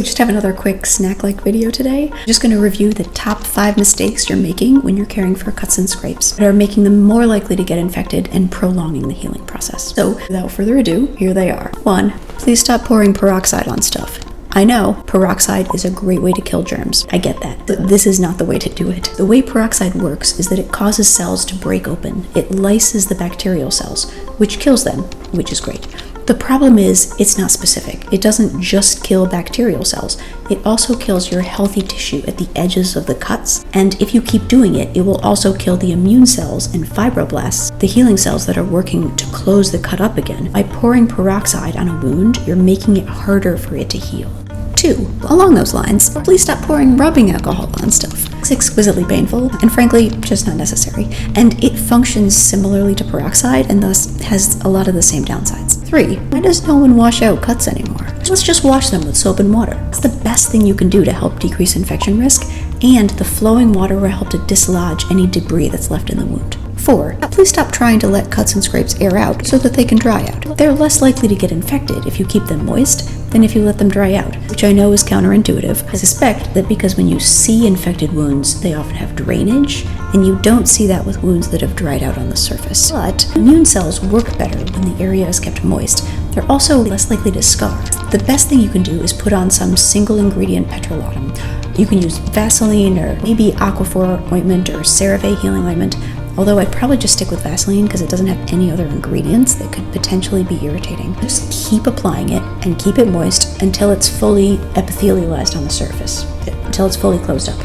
We just have another quick snack-like video today. I'm just going to review the top 5 mistakes you're making when you're caring for cuts and scrapes that are making them more likely to get infected and prolonging the healing process. So without further ado, here they are. 1. Please stop pouring peroxide on stuff. I know, peroxide is a great way to kill germs. I get that. But this is not the way to do it. The way peroxide works is that it causes cells to break open. It lyses the bacterial cells, which kills them, which is great. The problem is, it's not specific. It doesn't just kill bacterial cells. It also kills your healthy tissue at the edges of the cuts. And if you keep doing it, it will also kill the immune cells and fibroblasts, the healing cells that are working to close the cut up again. By pouring peroxide on a wound, you're making it harder for it to heal. 2. Along those lines, please stop pouring rubbing alcohol on stuff. It's exquisitely painful, and frankly, just not necessary. And it functions similarly to peroxide, and thus has a lot of the same downsides. 3. Why does no one wash out cuts anymore? Let's just wash them with soap and water. It's the best thing you can do to help decrease infection risk, and the flowing water will help to dislodge any debris that's left in the wound. 4. Please stop trying to let cuts and scrapes air out so that they can dry out. They're less likely to get infected if you keep them moist than if you let them dry out, which I know is counterintuitive. I suspect that because when you see infected wounds, they often have drainage, and you don't see that with wounds that have dried out on the surface. But immune cells work better when the area is kept moist. They're also less likely to scar. The best thing you can do is put on some single ingredient petrolatum. You can use Vaseline or maybe Aquaphor ointment or CeraVe healing ointment, although I'd probably just stick with Vaseline because it doesn't have any other ingredients that could potentially be irritating. Just keep applying it and keep it moist until it's fully epithelialized on the surface, until it's fully closed up.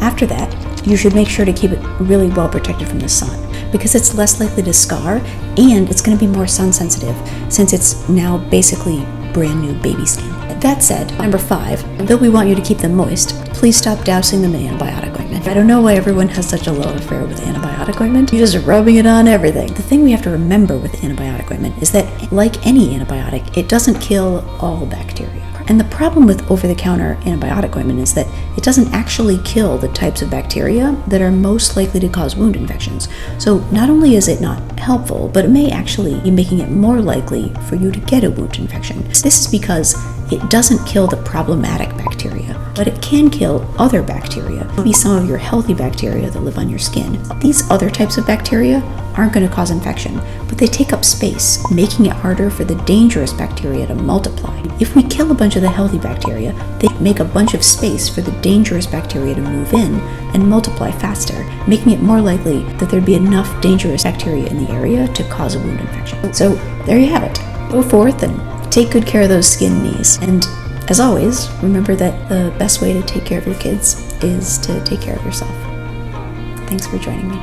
After that, you should make sure to keep it really well protected from the sun because it's less likely to scar and it's going to be more sun sensitive since it's now basically brand new baby skin. That said, number 5, though we want you to keep them moist, please stop dousing them in antibiotic ointment. I don't know why everyone has such a love affair with antibiotic ointment. You're just rubbing it on everything. The thing we have to remember with antibiotic ointment is that, like any antibiotic, it doesn't kill all bacteria. And the problem with over-the-counter antibiotic ointment is that it doesn't actually kill the types of bacteria that are most likely to cause wound infections. So not only is it not helpful, but it may actually be making it more likely for you to get a wound infection. This is because it doesn't kill the problematic bacteria, but it can kill other bacteria, maybe some of your healthy bacteria that live on your skin. These other types of bacteria aren't going to cause infection, but they take up space, making it harder for the dangerous bacteria to multiply. If we kill a bunch of the healthy bacteria, they make a bunch of space for the dangerous bacteria to move in and multiply faster, making it more likely that there'd be enough dangerous bacteria in the area to cause a wound infection. So there you have it. Go forth and take good care of those skin knees. And as always, remember that the best way to take care of your kids is to take care of yourself. Thanks for joining me.